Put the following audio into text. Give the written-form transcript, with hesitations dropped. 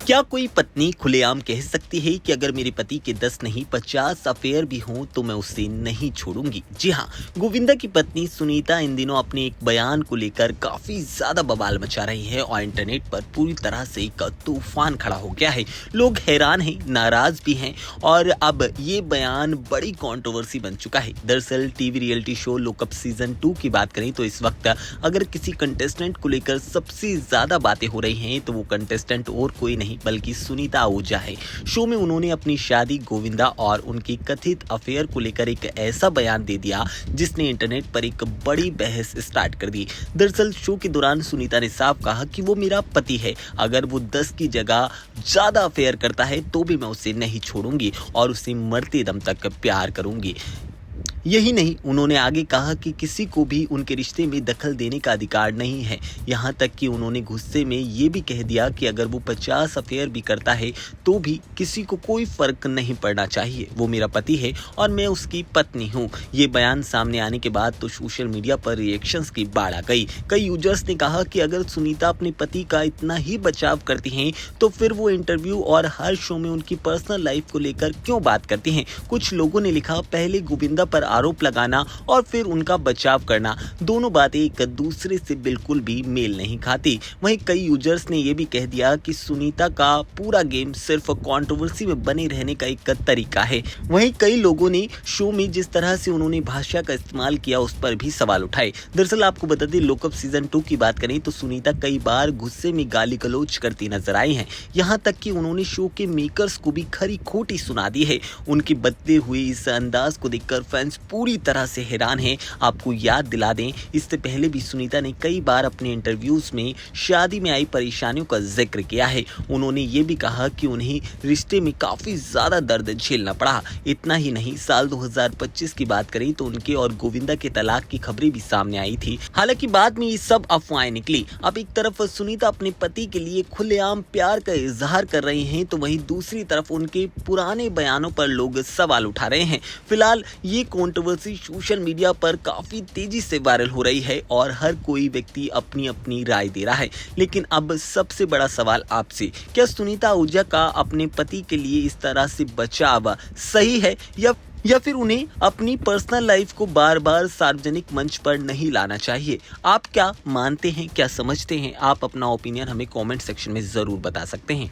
क्या कोई पत्नी खुलेआम कह सकती है कि अगर मेरे पति के 10 नहीं 50 अफेयर भी हों तो मैं उसे नहीं छोड़ूंगी? जी हाँ, गोविंदा की पत्नी सुनीता इन दिनों अपने एक बयान को लेकर काफी ज्यादा बवाल मचा रही है और इंटरनेट पर पूरी तरह से एक तूफान खड़ा हो गया है। लोग हैरान हैं, नाराज भी हैं और अब ये बयान बड़ी कंट्रोवर्सी बन चुका है। दरअसल TV reality show look up season 2 की बात करें तो इस वक्त अगर किसी कंटेस्टेंट को लेकर सबसे ज्यादा बातें हो रही हैं तो वो कंटेस्टेंट और कोई नहीं बल्कि सुनीता आहूजा है। शो में उन्होंने अपनी शादी गोविंदा और उनकी कथित अफेयर को लेकर एक ऐसा बयान दे दिया जिसने इंटरनेट पर एक बड़ी बहस स्टार्ट कर दी। दरअसल शो के दौरान सुनीता ने साफ कहा कि वो मेरा पति है, अगर वो 10 की जगह ज्यादा अफेयर करता है तो भी मैं उसे नहीं छोड़ूंगी और उसे मरते दम तक प्यार करूंगी। यही नहीं, उन्होंने आगे कहा कि किसी को भी उनके रिश्ते में दखल देने का अधिकार नहीं है। यहाँ तक कि उन्होंने गुस्से में ये भी कह दिया कि अगर वो 50 अफेयर भी करता है तो भी किसी को कोई फर्क नहीं पड़ना चाहिए। वो मेरा पति है और मैं उसकी पत्नी हूँ। ये बयान सामने आने के बाद तो सोशल मीडिया पर रिएक्शंस की बाढ़ आ गई। कई यूजर्स ने कहा कि अगर सुनीता अपने पति का इतना ही बचाव करती हैं तो फिर वो इंटरव्यू और हर शो में उनकी पर्सनल लाइफ को लेकर क्यों बात करती हैं। कुछ लोगों ने लिखा, पहले गोविंदा पर आरोप लगाना और फिर उनका बचाव करना, दोनों बातें एक दूसरे से बिल्कुल भी मेल नहीं खाती। वहीं कई यूजर्स ने यह भी कह दिया कि सुनीता का पूरा गेम सिर्फ कंट्रोवर्सी में बने रहने का एक तरीका है। वहीं कई लोगों ने शो में जिस तरह से उन्होंने भाषा का इस्तेमाल किया उस पर भी सवाल उठाए। दरअसल आपको बता दें, लुक अप सीजन 2 की बात करें तो सुनीता कई बार गुस्से में गाली गलौज करती नजर आई हैं। यहाँ तक कि उन्होंने शो के मेकर्स को भी खरी खोटी सुना दी है। उनके बदले हुए इस अंदाज को देखकर फैंस पूरी तरह से हैरान हैं। आपको याद दिला दें, इससे पहले भी सुनीता ने कई बार अपने इंटरव्यूज में शादी में आई परेशानियों का जिक्र किया है। उन्होंने ये भी कहा कि उन्हें रिश्ते में काफी ज्यादा दर्द झेलना पड़ा। इतना ही नहीं, साल 2025 की बात करें तो उनके और गोविंदा के तलाक की खबरें भी सामने आई थी। हालांकि बाद में ये सब अफवाहें निकली। अब एक तरफ सुनीता अपने पति के लिए खुलेआम प्यार का इजहार कर रही हैं तो वहीं दूसरी तरफ उनके पुराने बयानों पर लोग सवाल उठा रहे हैं। फिलहाल ये कंट्रोवर्सी सोशल मीडिया पर काफी तेजी से वायरल हो रही है और हर कोई व्यक्ति अपनी अपनी राय दे रहा है। लेकिन अब सबसे बड़ा सवाल आपसे, क्या सुनीता आहूजा का अपने पति के लिए इस तरह से बचाव सही है या फिर उन्हें अपनी पर्सनल लाइफ को बार बार सार्वजनिक मंच पर नहीं लाना चाहिए? आप क्या मानते हैं, क्या समझते हैं? आप अपना ओपिनियन हमें कमेंट सेक्शन में जरूर बता सकते हैं।